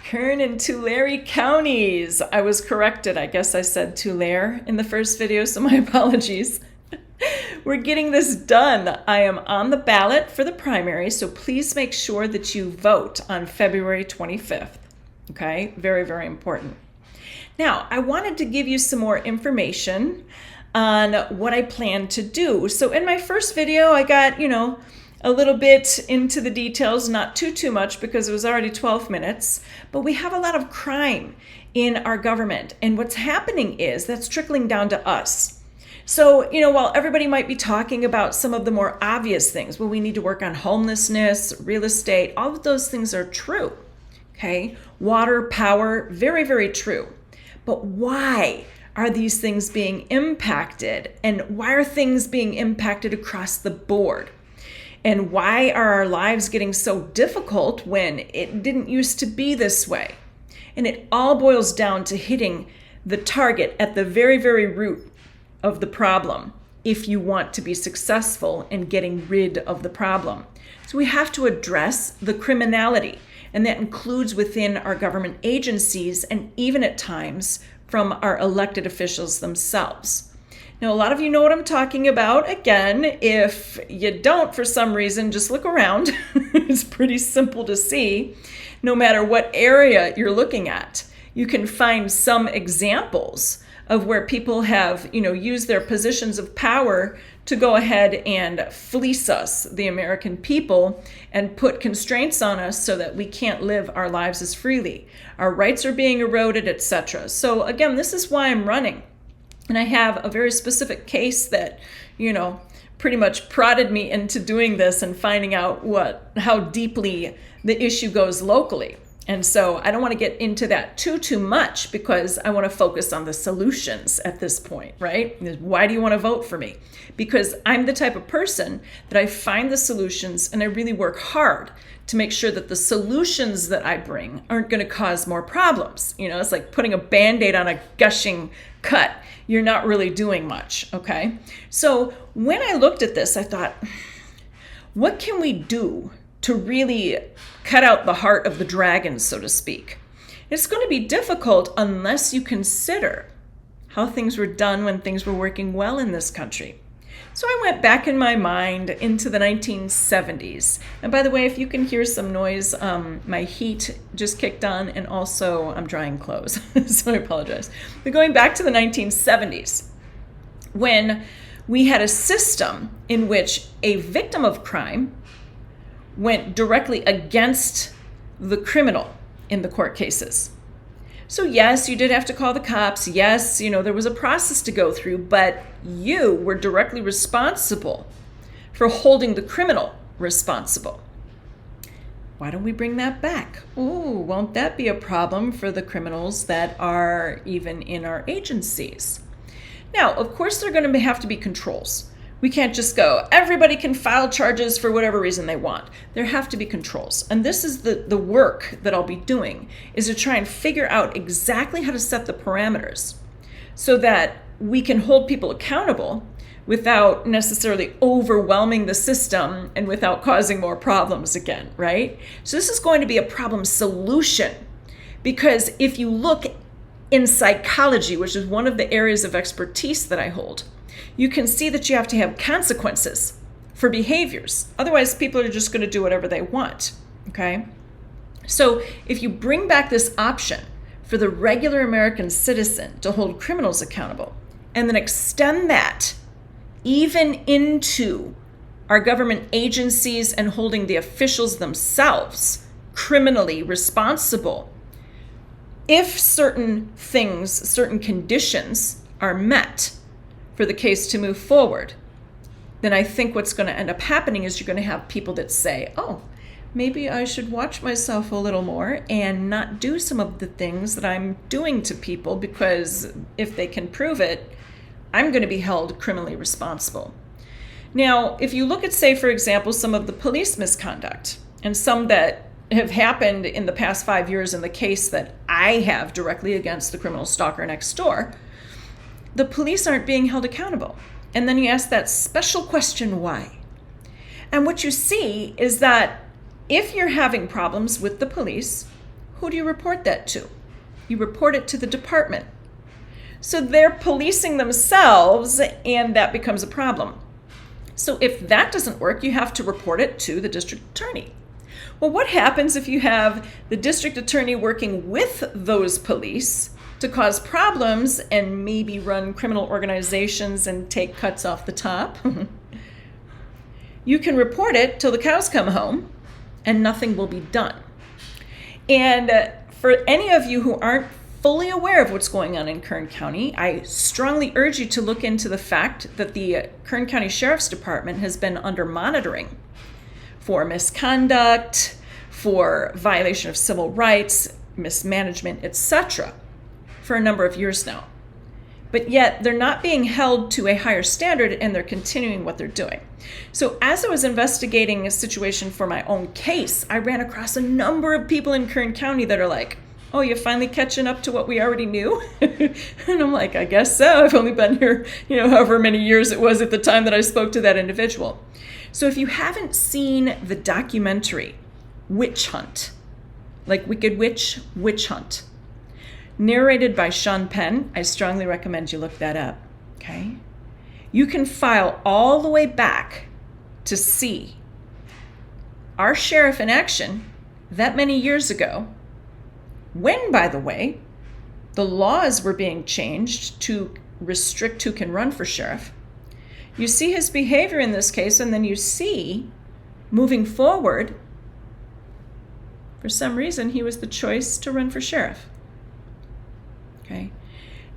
Kern and Tulare Counties. I was corrected. I guess I said Tulare in the first video, so my apologies. We're getting this done. I am on the ballot for the primary, so please make sure that you vote on February 25th. Okay, very, very important. Now, I wanted to give you some more information on what I plan to do. So in my first video, I got, a little bit into the details, not too much because it was already 12 minutes, but we have a lot of crime in our government. And what's happening is that's trickling down to us. So, while everybody might be talking about some of the more obvious things, well, we need to work on homelessness, real estate, all of those things are true, okay? Water, power, very, very true. But why are these things being impacted? And why are things being impacted across the board? And why are our lives getting so difficult when it didn't used to be this way? And it all boils down to hitting the target at the very, very root of the problem if you want to be successful in getting rid of the problem. So we have to address the criminality, and that includes within our government agencies and even at times from our elected officials themselves. Now, a lot of you know what I'm talking about. Again, if you don't for some reason, just look around. It's pretty simple to see. No matter what area you're looking at, you can find some examples of where people have, used their positions of power to go ahead and fleece us, the American people, and put constraints on us so that we can't live our lives as freely. Our rights are being eroded, etc. So again, this is why I'm running. And I have a very specific case that, pretty much prodded me into doing this and finding out how deeply the issue goes locally. And so I don't want to get into that too much because I want to focus on the solutions at this point, right? Why do you want to vote for me? Because I'm the type of person that I find the solutions and I really work hard to make sure that the solutions that I bring aren't going to cause more problems. It's like putting a Band-Aid on a gushing cut. You're not really doing much, okay? So when I looked at this, I thought, what can we do to really cut out the heart of the dragon, so to speak? It's going to be difficult unless you consider how things were done when things were working well in this country. So I went back in my mind into the 1970s. And by the way, if you can hear some noise, my heat just kicked on and also I'm drying clothes, so I apologize. But going back to the 1970s, when we had a system in which a victim of crime went directly against the criminal in the court cases. So yes, you did have to call the cops. Yes, there was a process to go through, but you were directly responsible for holding the criminal responsible. Why don't we bring that back? Ooh, won't that be a problem for the criminals that are even in our agencies? Now, of course, there are going to have to be controls. We can't just go, everybody can file charges for whatever reason they want. There have to be controls. And this is the work that I'll be doing, is to try and figure out exactly how to set the parameters so that we can hold people accountable without necessarily overwhelming the system and without causing more problems again, right? So this is going to be a problem solution, because if you look in psychology, which is one of the areas of expertise that I hold, you can see that you have to have consequences for behaviors. Otherwise, people are just going to do whatever they want, okay? So if you bring back this option for the regular American citizen to hold criminals accountable, and then extend that even into our government agencies and holding the officials themselves criminally responsible, if certain things, certain conditions are met for the case to move forward, then I think what's going to end up happening is you're going to have people that say, oh, maybe I should watch myself a little more and not do some of the things that I'm doing to people, because if they can prove it, I'm going to be held criminally responsible. Now, if you look at, say, for example, some of the police misconduct and some that have happened in the past 5 years in the case that I have directly against the criminal stalker next door, the police aren't being held accountable. And then you ask that special question, why? And what you see is that if you're having problems with the police, who do you report that to? You report it to the department. So they're policing themselves, and that becomes a problem. So if that doesn't work, you have to report it to the district attorney. Well, what happens if you have the district attorney working with those police to cause problems and maybe run criminal organizations and take cuts off the top? You can report it till the cows come home and nothing will be done. And for any of you who aren't fully aware of what's going on in Kern County, I strongly urge you to look into the fact that the Kern County Sheriff's Department has been under monitoring for misconduct, for violation of civil rights, mismanagement, etc., for a number of years now. But yet they're not being held to a higher standard, and they're continuing what they're doing. So as I was investigating a situation for my own case, I ran across a number of people in Kern County that are like, oh, you're finally catching up to what we already knew? And I'm like, I guess so. I've only been here, however many years it was at the time that I spoke to that individual. So if you haven't seen the documentary Witch Hunt, like Wicked Witch, Witch Hunt, narrated by Sean Penn, I strongly recommend you look that up, okay? You can file all the way back to see our sheriff in action that many years ago, when, by the way, the laws were being changed to restrict who can run for sheriff. You see his behavior in this case, and then you see, moving forward, for some reason, he was the choice to run for sheriff. Okay.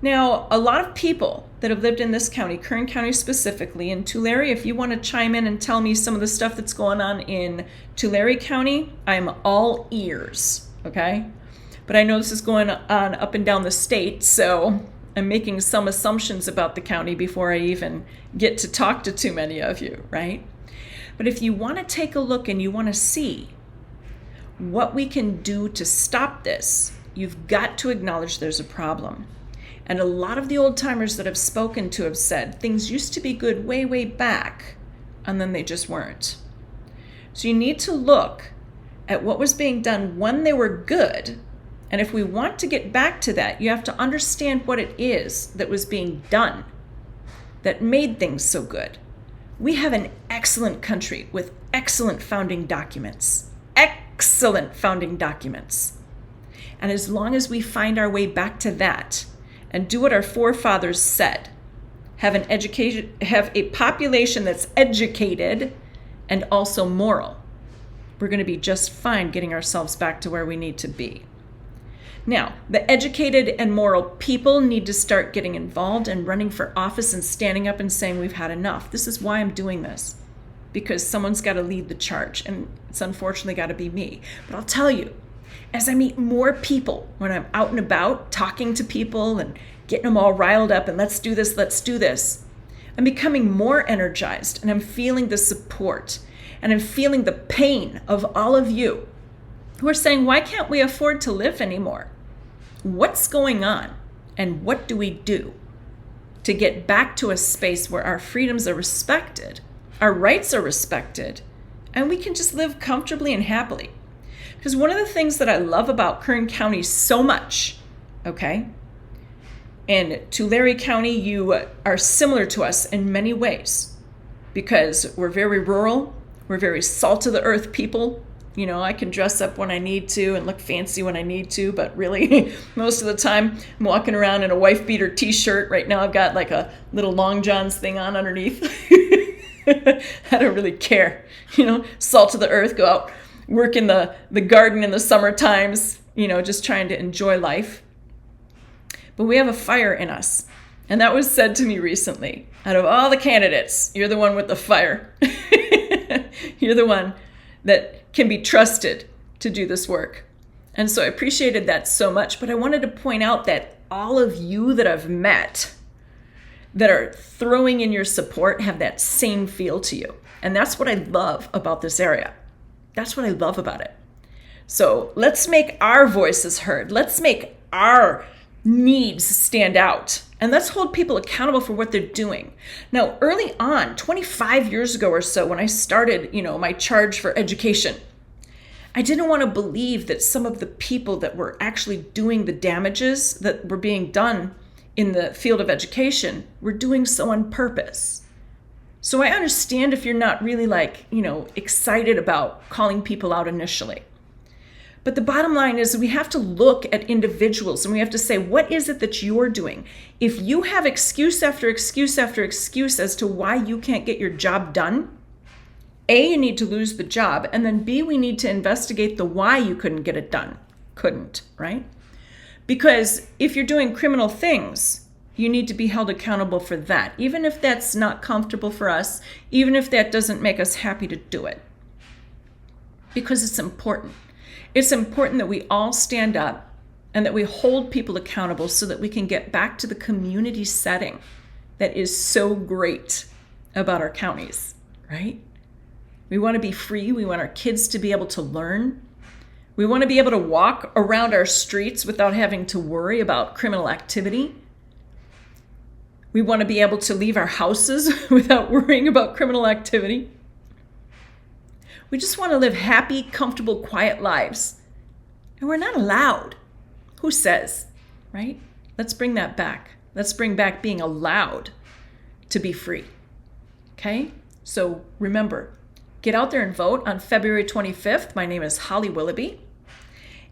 Now, a lot of people that have lived in this county, Kern County specifically, and Tulare, if you want to chime in and tell me some of the stuff that's going on in Tulare County, I'm all ears, okay? But I know this is going on up and down the state, so I'm making some assumptions about the county before I even get to talk to too many of you, right? But if you want to take a look and you want to see what we can do to stop this, you've got to acknowledge there's a problem. And a lot of the old timers that I've spoken to have said things used to be good way, way back, and then they just weren't. So you need to look at what was being done when they were good. And if we want to get back to that, you have to understand what it is that was being done that made things so good. We have an excellent country with excellent founding documents. Excellent founding documents. And as long as we find our way back to that and do what our forefathers said, have a population that's educated and also moral, we're going to be just fine getting ourselves back to where we need to be. Now, the educated and moral people need to start getting involved and running for office and standing up and saying we've had enough. This is why I'm doing this, because someone's got to lead the charge, and it's unfortunately got to be me. But I'll tell you, as I meet more people, when I'm out and about talking to people and getting them all riled up and let's do this, I'm becoming more energized, and I'm feeling the support, and I'm feeling the pain of all of you who are saying, why can't we afford to live anymore? What's going on? And what do we do to get back to a space where our freedoms are respected, our rights are respected, and we can just live comfortably and happily? Because one of the things that I love about Kern County so much, okay, and Tulare County, you are similar to us in many ways, because we're very rural, we're very salt of the earth people. I can dress up when I need to and look fancy when I need to, but really, most of the time, I'm walking around in a wife beater t-shirt. Right now, I've got like a little long johns thing on underneath. I don't really care. Salt of the earth, go out, work in the garden in the summer times, just trying to enjoy life. But we have a fire in us. And that was said to me recently. Out of all the candidates, you're the one with the fire. You're the one that can be trusted to do this work. And so I appreciated that so much. But I wanted to point out that all of you that I've met that are throwing in your support have that same feel to you. And that's what I love about this area. That's what I love about it. So let's make our voices heard. Let's make our needs stand out. And let's hold people accountable for what they're doing. Now, early on, 25 years ago or so, when I started, my charge for education, I didn't want to believe that some of the people that were actually doing the damages that were being done in the field of education were doing so on purpose. So I understand if you're not really excited about calling people out initially. But the bottom line is we have to look at individuals and we have to say, what is it that you're doing? If you have excuse after excuse after excuse as to why you can't get your job done, A, you need to lose the job, and then B, we need to investigate the why you couldn't get it done. Couldn't, right? Because if you're doing criminal things, you need to be held accountable for that, even if that's not comfortable for us, even if that doesn't make us happy to do it. Because it's important. It's important that we all stand up and that we hold people accountable so that we can get back to the community setting that is so great about our counties, right? We want to be free. We want our kids to be able to learn. We want to be able to walk around our streets without having to worry about criminal activity. We want to be able to leave our houses without worrying about criminal activity. We just want to live happy, comfortable, quiet lives. And we're not allowed. Who says, right? Let's bring that back. Let's bring back being allowed to be free. Okay? So remember, get out there and vote on February 25th. My name is Holli Willibey,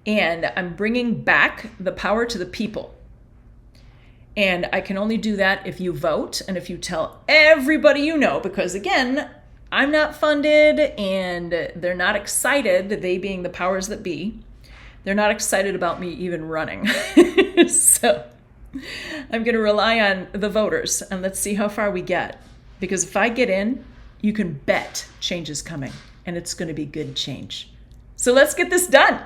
and I'm bringing back the power to the people. And I can only do that if you vote and if you tell everybody you know, because again, I'm not funded and they're not excited, they being the powers that be, they're not excited about me even running. So I'm going to rely on the voters and let's see how far we get. Because if I get in, you can bet change is coming and it's going to be good change. So let's get this done.